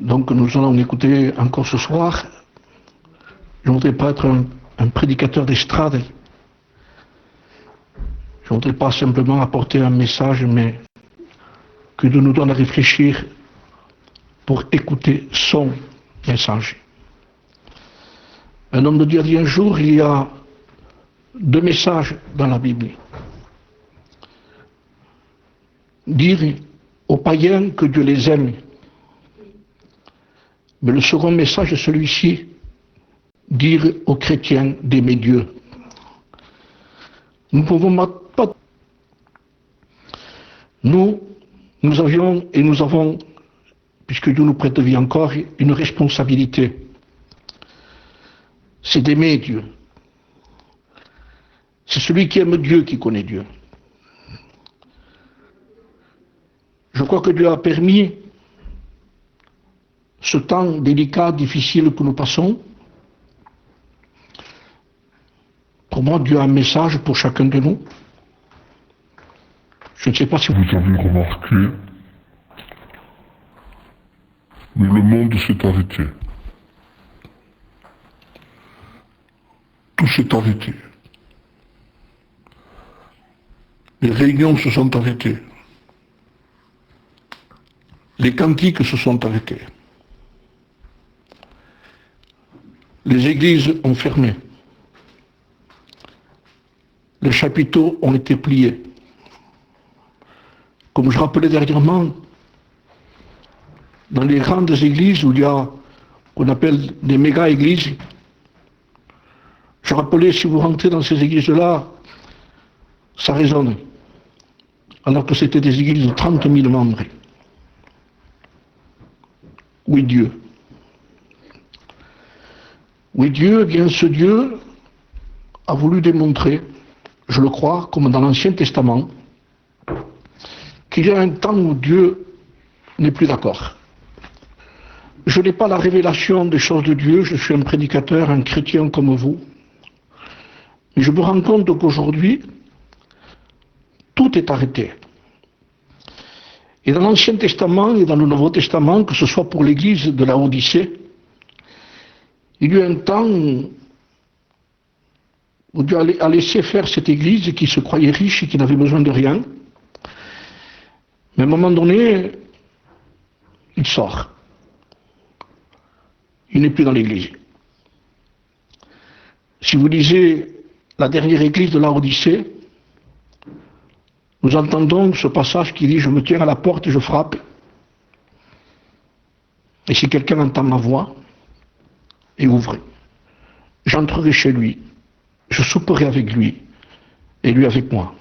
Donc nous allons écouter encore ce soir. Je ne voudrais pas être un prédicateur d'estrade. Je ne voudrais pas simplement apporter un message, mais que Dieu nous donne à réfléchir pour écouter son message. Un homme de Dieu a dit un jour, il y a 2 messages dans la Bible. Dire aux païens que Dieu les aime. Mais le second message est celui-ci, dire aux chrétiens d'aimer Dieu. Nous pouvons pas. Nous avions et nous avons, puisque Dieu nous prête vie encore, une responsabilité. C'est d'aimer Dieu. C'est celui qui aime Dieu qui connaît Dieu. Je crois que Dieu a permis ce temps délicat, difficile que nous passons. Pour moi, Dieu a un message pour chacun de nous. Je ne sais pas si vous avez remarqué, mais le monde s'est arrêté. Tout s'est arrêté. Les réunions se sont arrêtées. Les cantiques se sont arrêtés. Les églises ont fermé. Les chapiteaux ont été pliés. Comme je rappelais dernièrement, dans les grandes églises où il y a, qu'on appelle des méga-églises, je rappelais, si vous rentrez dans ces églises-là, ça résonne. Alors que c'était des églises de 30 000 membres. Oui, Dieu. Oui, Dieu, eh bien ce Dieu a voulu démontrer, je le crois, comme dans l'Ancien Testament, qu'il y a un temps où Dieu n'est plus d'accord. Je n'ai pas la révélation des choses de Dieu, je suis un prédicateur, un chrétien comme vous, mais je me rends compte qu'aujourd'hui, tout est arrêté. Et dans l'Ancien Testament et dans le Nouveau Testament, que ce soit pour l'Église de la Odyssée, il y a eu un temps où Dieu a laissé faire cette Église qui se croyait riche et qui n'avait besoin de rien. Mais à un moment donné, il sort. Il n'est plus dans l'Église. Si vous lisez la dernière Église de la Odyssée, nous entendons ce passage qui dit « Je me tiens à la porte et je frappe. Et si quelqu'un entend ma voix, et ouvrez. J'entrerai chez lui, je souperai avec lui, et lui avec moi. »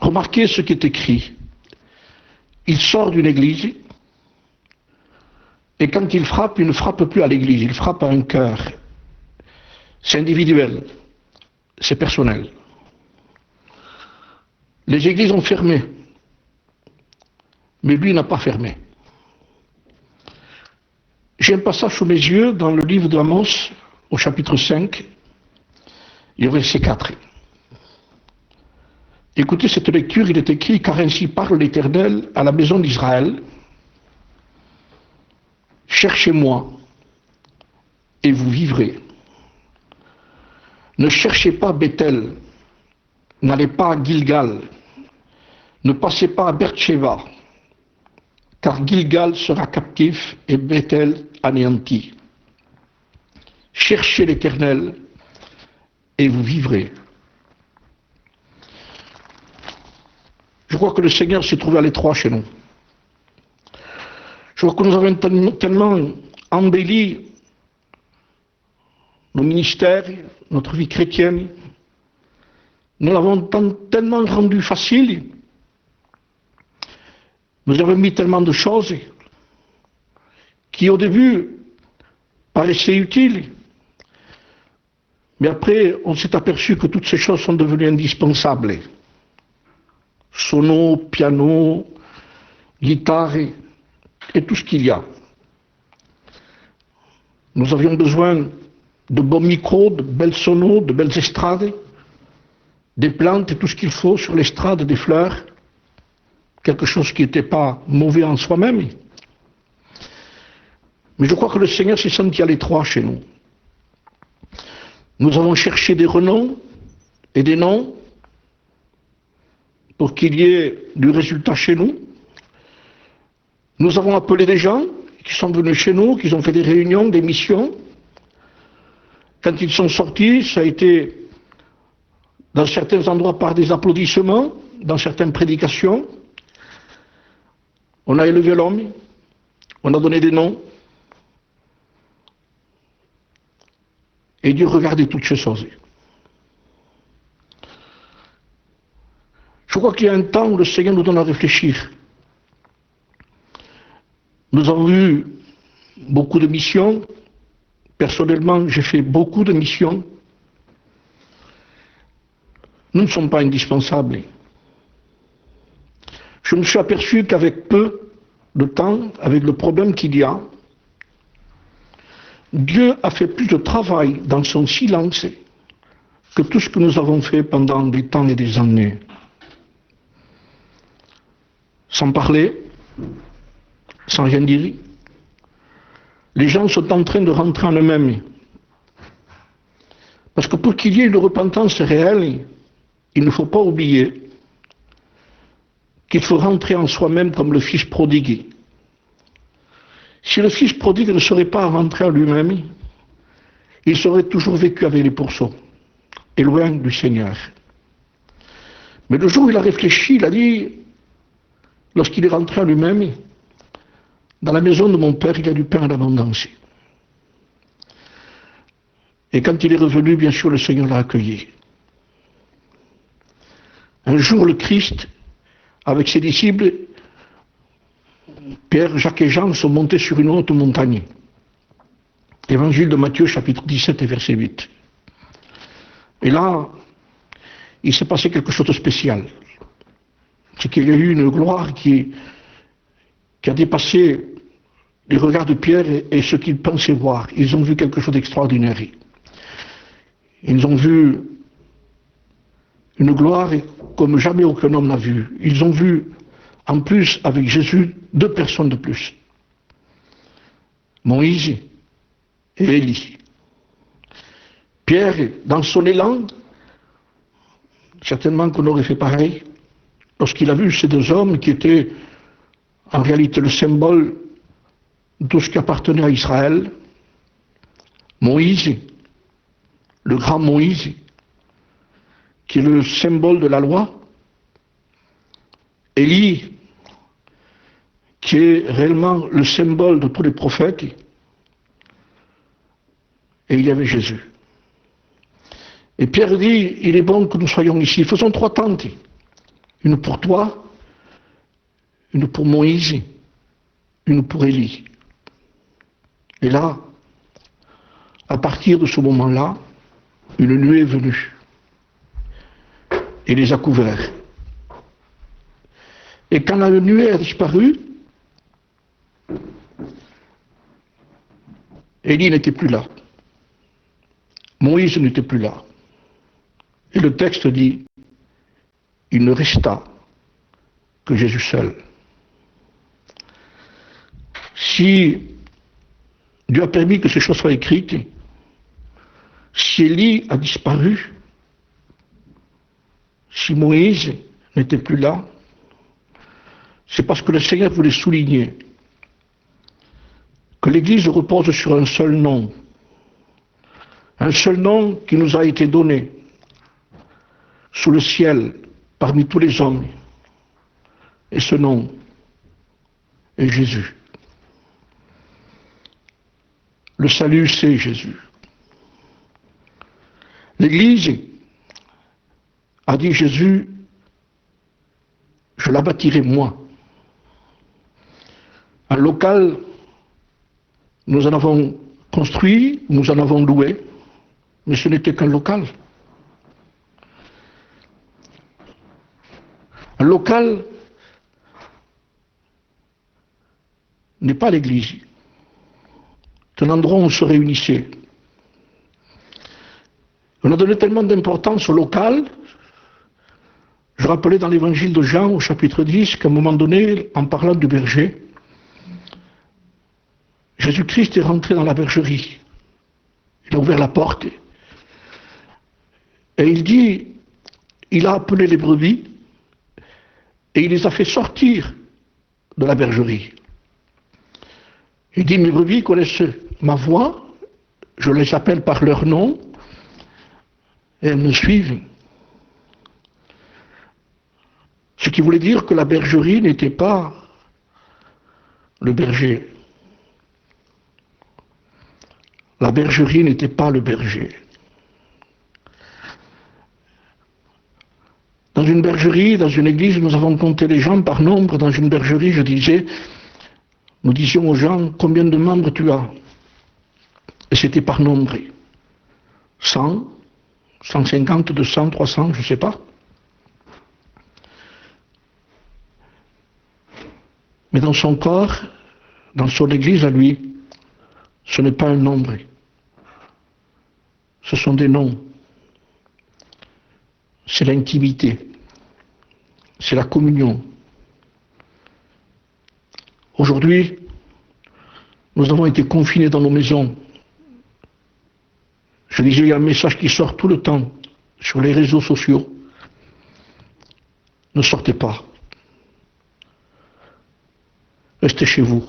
Remarquez ce qui est écrit. Il sort d'une église, et quand il frappe, il ne frappe plus à l'église, il frappe à un cœur. C'est individuel, c'est personnel. Les églises ont fermé, mais lui n'a pas fermé. J'ai un passage sous mes yeux dans le livre d'Amos, au chapitre 5, et au verset 4. Écoutez cette lecture, il est écrit « Car ainsi parle l'Éternel à la maison d'Israël, cherchez-moi, et vous vivrez. Ne cherchez pas Bethel, n'allez pas à Gilgal, ne passez pas à Beersheba, car Gilgal sera captif et Bethel anéanti. Cherchez l'Éternel et vous vivrez. » Je crois que le Seigneur s'est trouvé à l'étroit chez nous. Je crois que nous avons tellement embelli nos ministères, notre vie chrétienne. Nous l'avons tellement rendu facile. Nous avons mis tellement de choses qui au début paraissaient utiles. Mais après, on s'est aperçu que toutes ces choses sont devenues indispensables. Sono, piano, guitare et tout ce qu'il y a. Nous avions besoin de bons micros, de belles sonos, de belles estrades, des plantes et tout ce qu'il faut sur l'estrade, des fleurs, quelque chose qui n'était pas mauvais en soi-même, Mais je crois que le Seigneur s'est senti à l'étroit chez nous. Nous avons cherché des renoms et des noms pour qu'il y ait du résultat chez nous. Nous avons appelé des gens qui sont venus chez nous, qui ont fait des réunions, des missions. Quand ils sont sortis, ça a été dans certains endroits par des applaudissements, dans certaines prédications. On a élevé l'homme, on a donné des noms. Et Dieu regardait toutes ces choses. Je crois qu'il y a un temps où le Seigneur nous donne à réfléchir. Nous avons eu beaucoup de missions. Personnellement, j'ai fait beaucoup de missions. Nous ne sommes pas indispensables. Je me suis aperçu qu'avec peu de temps, avec le problème qu'il y a, Dieu a fait plus de travail dans son silence que tout ce que nous avons fait pendant des temps et des années. Sans parler, sans rien dire, les gens sont en train de rentrer en eux-mêmes. Parce que pour qu'il y ait une repentance réelle, il ne faut pas oublier qu'il faut rentrer en soi-même comme le fils prodigue. Si le fils prodigue ne serait pas rentré en lui-même, il serait toujours vécu avec les pourceaux et loin du Seigneur. Mais le jour où il a réfléchi, il a dit, lorsqu'il est rentré en lui-même, dans la maison de mon père, il y a du pain en abondance. Et quand il est revenu, bien sûr, le Seigneur l'a accueilli. Un jour, le Christ, avec ses disciples, Pierre, Jacques et Jean sont montés sur une haute montagne. Évangile de Matthieu, chapitre 17 et verset 8. Et là, il s'est passé quelque chose de spécial. C'est qu'il y a eu une gloire qui a dépassé les regards de Pierre et ce qu'ils pensaient voir. Ils ont vu quelque chose d'extraordinaire. Ils ont vu une gloire comme jamais aucun homme n'a vu. Ils ont vu, en plus, avec Jésus, 2 personnes de plus. Moïse et Élie. Pierre, dans son élan, certainement qu'on aurait fait pareil, lorsqu'il a vu ces 2 hommes qui étaient en réalité le symbole de tout ce qui appartenait à Israël. Moïse, le grand Moïse, qui est le symbole de la loi. Élie, qui est réellement le symbole de tous les prophètes. Et il y avait Jésus. Et Pierre dit, il est bon que nous soyons ici. Faisons 3 tentes. Une pour toi, une pour Moïse, une pour Élie. Et là, à partir de ce moment-là, une nuée est venue et les a couverts. Et quand la nuée a disparu, Élie n'était plus là. Moïse n'était plus là. Et le texte dit, il ne resta que Jésus seul. Si Dieu a permis que ces choses soient écrites, si Élie a disparu, si Moïse n'était plus là, c'est parce que le Seigneur voulait souligner que l'Église repose sur un seul nom qui nous a été donné sous le ciel parmi tous les hommes. Et ce nom est Jésus. Le salut, c'est Jésus. L'Église a dit Jésus, je la bâtirai moi. Un local, nous en avons construit, nous en avons loué, mais ce n'était qu'un local. Un local n'est pas l'église. C'est un endroit où on se réunissait. On a donné tellement d'importance au local. Je rappelais dans l'évangile de Jean, au chapitre 10, qu'à un moment donné, en parlant du berger, Jésus-Christ est rentré dans la bergerie. Il a ouvert la porte. Et il dit, il a appelé les brebis et il les a fait sortir de la bergerie. Il dit, mes brebis connaissent ma voix, je les appelle par leur nom et elles me suivent. Ce qui voulait dire que la bergerie n'était pas le berger. La bergerie n'était pas le berger. Dans une bergerie, dans une église, nous avons compté les gens par nombre. Dans une bergerie, nous disions aux gens, combien de membres tu as? Et c'était par nombre. 100, 150, 200, 300, je ne sais pas. Mais dans son corps, dans son église à lui, ce n'est pas un nombre. Ce sont des noms. C'est l'intimité. C'est la communion. Aujourd'hui, nous avons été confinés dans nos maisons. Je disais, il y a un message qui sort tout le temps sur les réseaux sociaux. Ne sortez pas. Restez chez vous.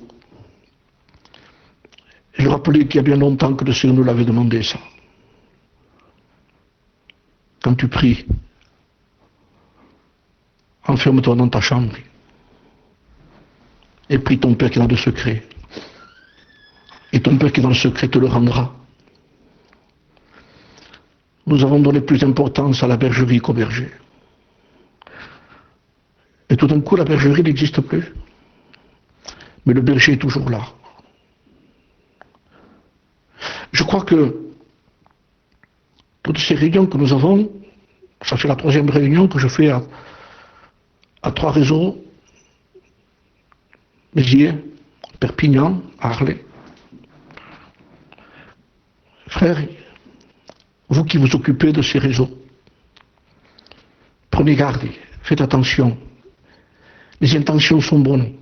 Je rappelais qu'il y a bien longtemps que le Seigneur nous l'avait demandé, ça. Quand tu pries, enferme-toi dans ta chambre et prie ton Père qui est dans le secret. Et ton Père qui est dans le secret te le rendra. Nous avons donné plus d'importance à la bergerie qu'au berger. Et tout d'un coup, la bergerie n'existe plus. Mais le berger est toujours là. Je crois que toutes ces réunions que nous avons, ça fait la 3e réunion que je fais à 3 réseaux, Béziers, Perpignan, Arles. Frères, vous qui vous occupez de ces réseaux, prenez garde, faites attention. Les intentions sont bonnes.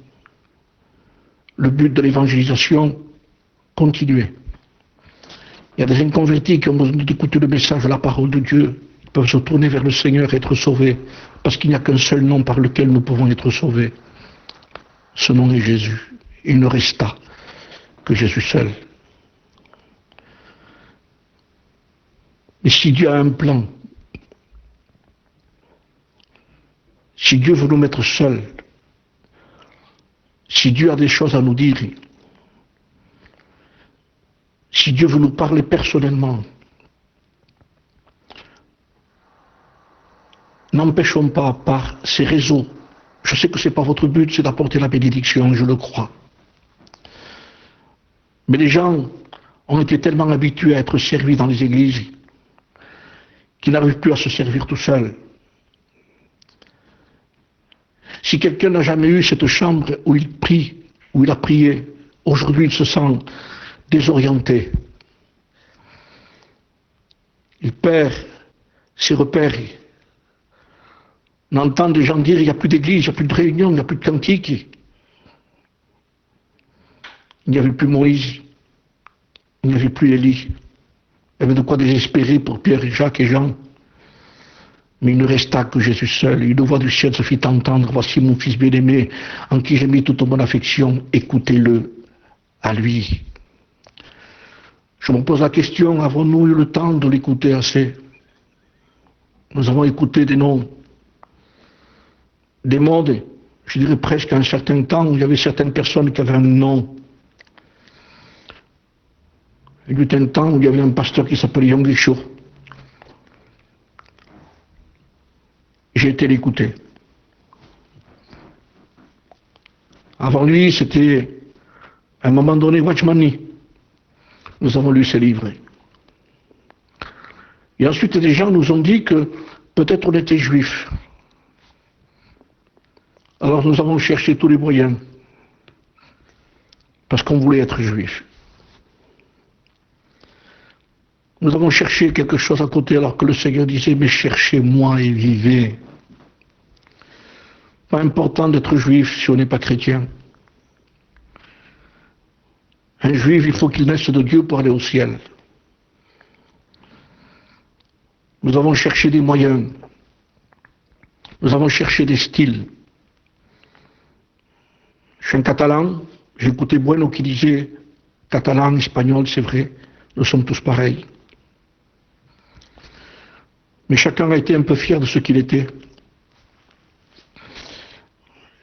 Le but de l'évangélisation, continuez. Il y a des inconvertis qui ont besoin d'écouter le message de la parole de Dieu. Ils peuvent se tourner vers le Seigneur et être sauvés, parce qu'il n'y a qu'un seul nom par lequel nous pouvons être sauvés. Ce nom est Jésus. Il ne resta que Jésus seul. Mais si Dieu a un plan, si Dieu veut nous mettre seuls, si Dieu a des choses à nous dire, si Dieu veut nous parler personnellement, n'empêchons pas par ces réseaux. Je sais que ce n'est pas votre but, c'est d'apporter la bénédiction, je le crois. Mais les gens ont été tellement habitués à être servis dans les églises qu'ils n'arrivent plus à se servir tout seuls. Si quelqu'un n'a jamais eu cette chambre où il prie, où il a prié, aujourd'hui il se sent désorienté. Il perd ses repères. On entend des gens dire il n'y a plus d'église, il n'y a plus de réunion, il n'y a plus de cantique. Il n'y avait plus Moïse, il n'y avait plus Élie. Il y avait de quoi désespérer pour Pierre, Jacques et Jean. Mais il ne resta que Jésus seul. Une voix du ciel se fit entendre. Voici mon fils bien-aimé, en qui j'ai mis toute mon affection. Écoutez-le à lui. Je me pose la question, avons-nous eu le temps de l'écouter assez? Nous avons écouté des noms, des mondes, je dirais presque à un certain temps où il y avait certaines personnes qui avaient un nom. Il y eut un temps où il y avait un pasteur qui s'appelait Yonggi Cho. J'ai été l'écouter. Avant lui, c'était, à un moment donné, Watchmani. Nous avons lu ses livres. Et ensuite, des gens nous ont dit que peut-être on était juifs. Alors nous avons cherché tous les moyens, parce qu'on voulait être juifs. Nous avons cherché quelque chose à côté, alors que le Seigneur disait, mais cherchez-moi et vivez. Pas important d'être juif si on n'est pas chrétien. Un juif, il faut qu'il naisse de Dieu pour aller au ciel. Nous avons cherché des moyens. Nous avons cherché des styles. Je suis un catalan, j'ai écouté Bueno qui disait catalan, espagnol, c'est vrai, nous sommes tous pareils. Mais chacun a été un peu fier de ce qu'il était.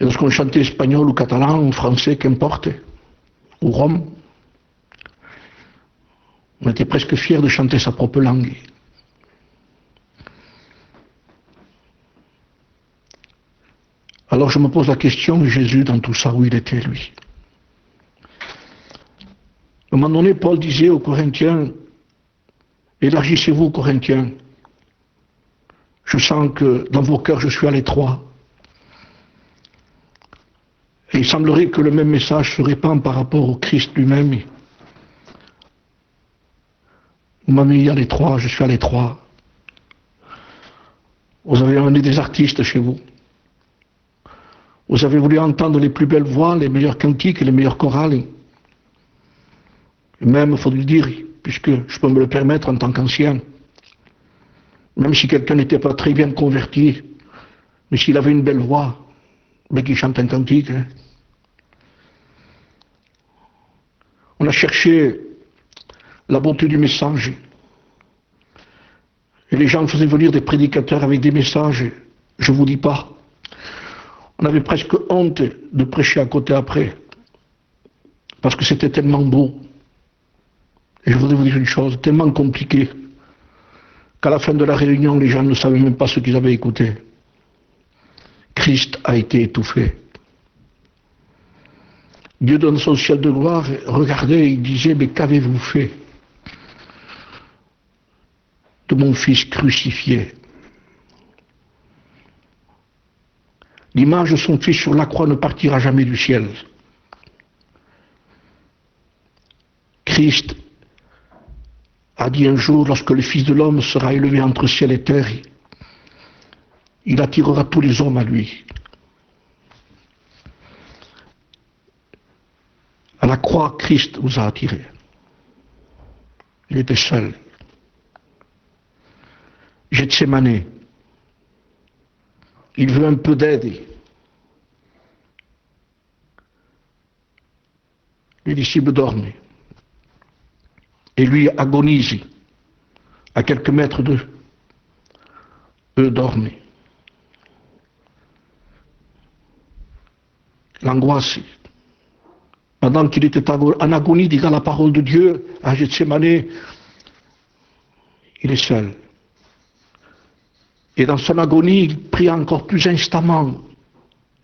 Et lorsqu'on chantait espagnol ou catalan ou français, qu'importe, ou rome, on était presque fier de chanter sa propre langue. Alors je me pose la question, Jésus, dans tout ça, où il était, lui? À un moment donné, Paul disait aux Corinthiens, élargissez-vous, Corinthiens. Je sens que dans vos cœurs, je suis à l'étroit. Et il semblerait que le même message se répand par rapport au Christ lui-même. Vous m'avez mis à l'étroit, je suis à l'étroit. Vous avez amené des artistes chez vous. Vous avez voulu entendre les plus belles voix, les meilleurs cantiques, les meilleurs chorales. Et même, il faut le dire, puisque je peux me le permettre en tant qu'ancien, même si quelqu'un n'était pas très bien converti, mais s'il avait une belle voix, mais qu'il chante un cantique. On a cherché la beauté du message. Et les gens faisaient venir des prédicateurs avec des messages, je ne vous dis pas. On avait presque honte de prêcher à côté après, parce que c'était tellement beau. Et je voudrais vous dire une chose, tellement compliqué, qu'à la fin de la réunion, les gens ne savaient même pas ce qu'ils avaient écouté. Christ a été étouffé. Dieu donne son ciel de gloire, regardez, il disait, mais qu'avez-vous fait de mon fils crucifié? L'image de son fils sur la croix ne partira jamais du ciel. Christ a dit un jour, lorsque le Fils de l'homme sera élevé entre ciel et terre, il attirera tous les hommes à lui. À la croix, Christ vous a attiré. Il était seul. Gethsémane. Il veut un peu d'aide. Les disciples dorment. Et lui agonise. À quelques mètres d'eux. Eux dorment. L'angoisse. Pendant qu'il était en agonie, disant la parole de Dieu à Gethsémane, il est seul. Et dans son agonie, il prie encore plus instamment,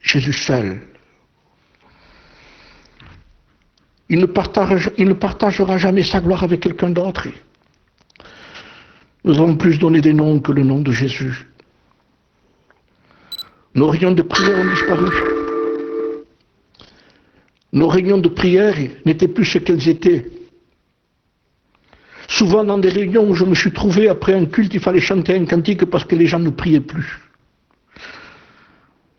Jésus seul. Il ne partagera jamais sa gloire avec quelqu'un d'autre. Nous avons plus donné des noms que le nom de Jésus. Nos réunions de prière ont disparu. Nos réunions de prière n'étaient plus ce qu'elles étaient. Souvent dans des réunions où je me suis trouvé après un culte, il fallait chanter un cantique parce que les gens ne priaient plus.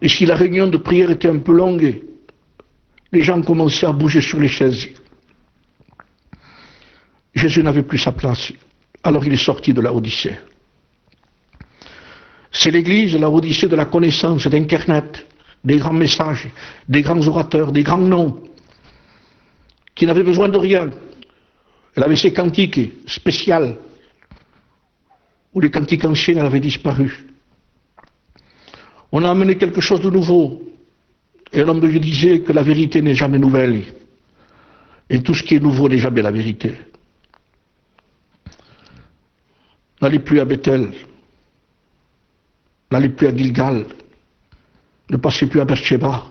Et si la réunion de prière était un peu longue, les gens commençaient à bouger sur les chaises. Jésus n'avait plus sa place. Alors il est sorti de la Odyssée. C'est l'église, la Odyssée de la connaissance, d'Internet, des grands messages, des grands orateurs, des grands noms, qui n'avaient besoin de rien. Elle avait ses cantiques spéciales, où les cantiques anciens avaient disparu. On a amené quelque chose de nouveau. Et l'homme de Dieu disait que la vérité n'est jamais nouvelle. Et tout ce qui est nouveau n'est jamais la vérité. N'allez plus à Bethel. N'allez plus à Gilgal. Ne passez plus à Beersheba.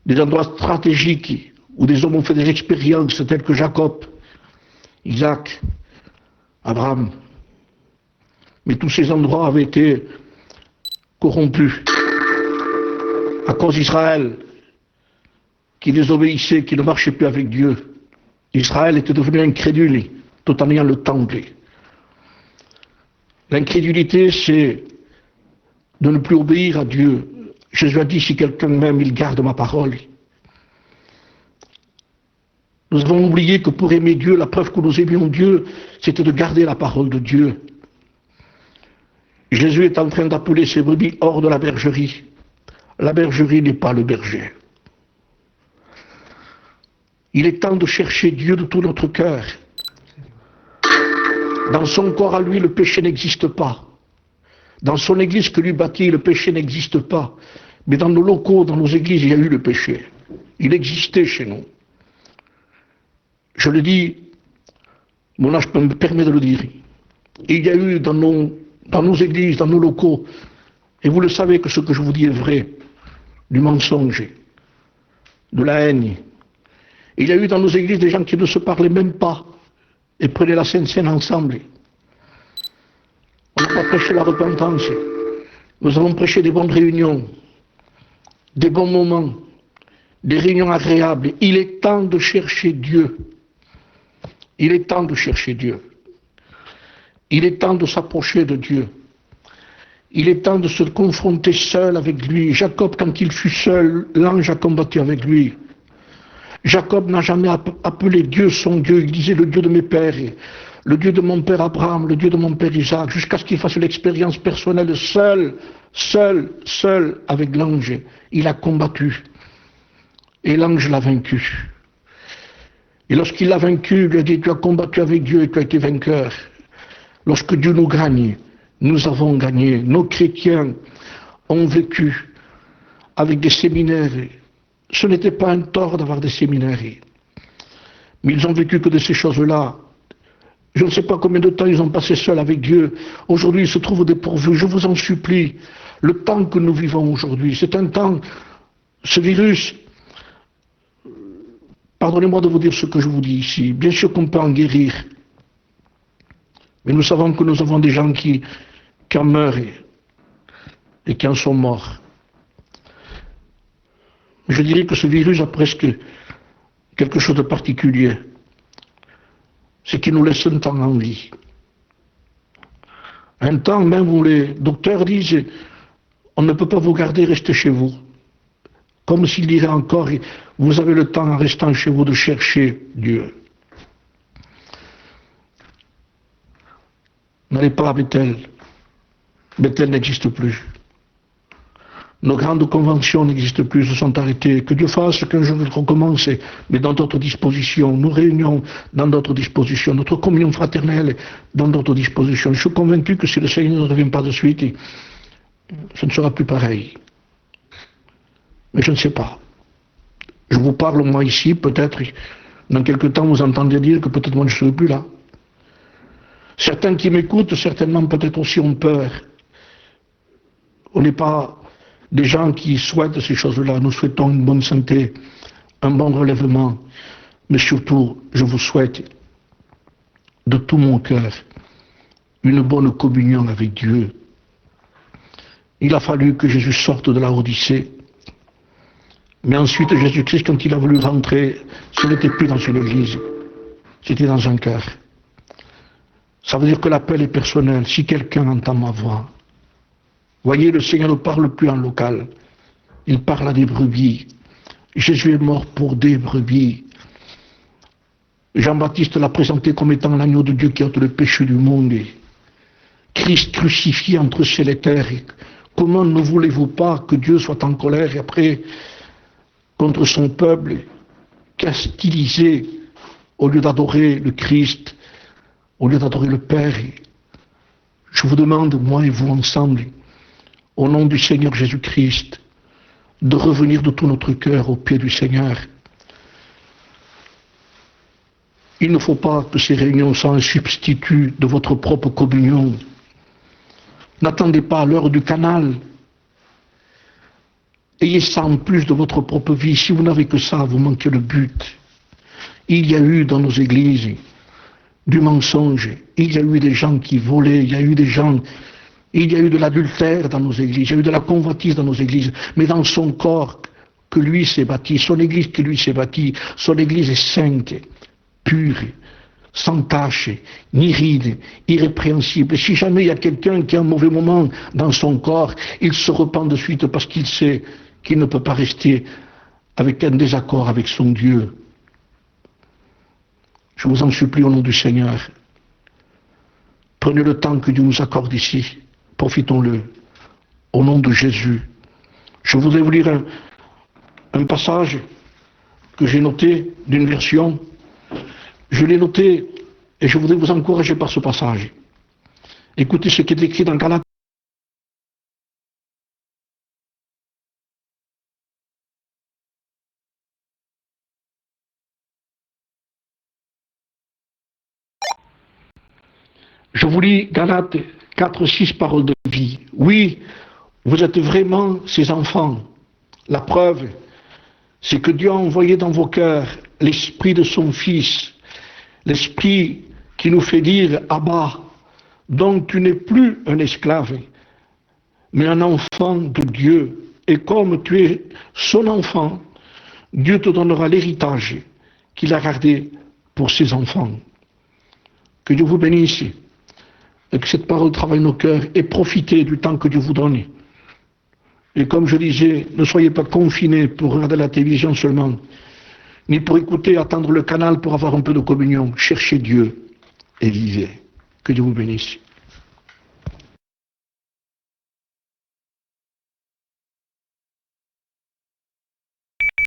Des endroits stratégiques où des hommes ont fait des expériences telles que Jacob, Isaac, Abraham. Mais tous ces endroits avaient été corrompus à cause d'Israël, qui désobéissait, qui ne marchait plus avec Dieu. Israël était devenu incrédule, tout en ayant le temple. L'incrédulité, c'est de ne plus obéir à Dieu. Jésus a dit, si quelqu'un m'aime, il garde ma parole. Nous avons oublié que pour aimer Dieu, la preuve que nous aimions Dieu, c'était de garder la parole de Dieu. Jésus est en train d'appeler ses brebis hors de la bergerie. La bergerie n'est pas le berger. Il est temps de chercher Dieu de tout notre cœur. Dans son corps à lui, le péché n'existe pas. Dans son église que lui bâtit, le péché n'existe pas. Mais dans nos locaux, dans nos églises, il y a eu le péché. Il existait chez nous. Je le dis, mon âge me permet de le dire. Il y a eu dans nos églises, dans nos locaux, et vous le savez que ce que je vous dis est vrai, du mensonge, de la haine. Il y a eu dans nos églises des gens qui ne se parlaient même pas et prenaient la Sainte Seine ensemble. On n'a pas prêché la repentance. Nous avons prêché des bonnes réunions, des bons moments, des réunions agréables. Il est temps de chercher Dieu. Il est temps de chercher Dieu. Il est temps de s'approcher de Dieu. Il est temps de se confronter seul avec lui. Jacob, quand il fut seul, l'ange a combattu avec lui. Jacob n'a jamais appelé Dieu son Dieu. Il disait le Dieu de mes pères, le Dieu de mon père Abraham, le Dieu de mon père Isaac, jusqu'à ce qu'il fasse l'expérience personnelle seul avec l'ange. Il a combattu. Et l'ange l'a vaincu. Et lorsqu'il l'a vaincu, il lui a dit, tu as combattu avec Dieu et tu as été vainqueur. Lorsque Dieu nous gagne, nous avons gagné. Nos chrétiens ont vécu avec des séminaires. Ce n'était pas un tort d'avoir des séminaires. Mais ils ont vécu que de ces choses-là. Je ne sais pas combien de temps ils ont passé seuls avec Dieu. Aujourd'hui, ils se trouvent dépourvus. Je vous en supplie. Le temps que nous vivons aujourd'hui, c'est un temps, ce virus, pardonnez-moi de vous dire ce que je vous dis ici. Bien sûr qu'on peut en guérir. Mais nous savons que nous avons des gens qui en meurent et qui en sont morts. Je dirais que ce virus a presque quelque chose de particulier. C'est qu'il nous laisse un temps en vie. Un temps même où les docteurs disent on ne peut pas vous garder, restez chez vous. Comme s'il dirait encore, vous avez le temps en restant chez vous de chercher Dieu. N'allez pas à Bethel. Bethel n'existe plus. Nos grandes conventions n'existent plus, se sont arrêtées. Que Dieu fasse qu'un jour nous recommence, mais dans d'autres dispositions. Nous réunions dans d'autres dispositions. Notre communion fraternelle dans d'autres dispositions. Je suis convaincu que si le Seigneur ne revient pas de suite, ce ne sera plus pareil. Mais je ne sais pas. Je vous parle moi ici, peut-être, dans quelque temps vous entendez dire que peut-être moi je ne serai plus là. Certains qui m'écoutent, certainement peut-être aussi ont peur. On n'est pas des gens qui souhaitent ces choses-là. Nous souhaitons une bonne santé, un bon relèvement, mais surtout, je vous souhaite de tout mon cœur une bonne communion avec Dieu. Il a fallu que Jésus sorte de la Odyssée, mais ensuite Jésus-Christ, quand il a voulu rentrer, ce n'était plus dans une église, c'était dans un cœur. Ça veut dire que l'appel est personnel. Si quelqu'un entend ma voix, voyez, le Seigneur ne parle plus en local. Il parle à des brebis. Jésus est mort pour des brebis. Jean-Baptiste l'a présenté comme étant l'agneau de Dieu qui ôte le péché du monde. Christ crucifié entre ciel et terre. Comment ne voulez-vous pas que Dieu soit en colère et après, contre son peuple, castilisé, au lieu d'adorer le Christ, au lieu d'adorer le Père? Je vous demande, moi et vous ensemble, au nom du Seigneur Jésus-Christ, de revenir de tout notre cœur au pied du Seigneur. Il ne faut pas que ces réunions soient un substitut de votre propre communion. N'attendez pas à l'heure du canal. Ayez ça en plus de votre propre vie. Si vous n'avez que ça, vous manquez le but. Il y a eu dans nos églises du mensonge. Il y a eu des gens qui volaient. Il y a eu de l'adultère dans nos églises. Il y a eu de la convoitise dans nos églises. Mais dans son corps que lui s'est bâti, son église que lui s'est bâtie, son église est sainte, pure, sans tache, ni ride, irrépréhensible. Si jamais il y a quelqu'un qui a un mauvais moment dans son corps, il se repent de suite parce qu'il sait qu'il ne peut pas rester avec un désaccord avec son Dieu. Je vous en supplie au nom du Seigneur. Prenez le temps que Dieu nous accorde ici. Profitons-le. Au nom de Jésus. Je voudrais vous lire un passage que j'ai noté d'une version. Je l'ai noté et je voudrais vous encourager par ce passage. Écoutez ce qui est écrit dans Galates. Je vous lis Galates 4, 6 paroles de vie. Oui, vous êtes vraiment ses enfants. La preuve, c'est que Dieu a envoyé dans vos cœurs l'esprit de son Fils, l'esprit qui nous fait dire Abba, donc tu n'es plus un esclave, mais un enfant de Dieu. Et comme tu es son enfant, Dieu te donnera l'héritage qu'il a gardé pour ses enfants. Que Dieu vous bénisse et que cette parole travaille nos cœurs et profitez du temps que Dieu vous donne. Et comme je disais, ne soyez pas confinés pour regarder la télévision seulement, ni pour écouter, attendre le canal pour avoir un peu de communion. Cherchez Dieu et vivez. Que Dieu vous bénisse.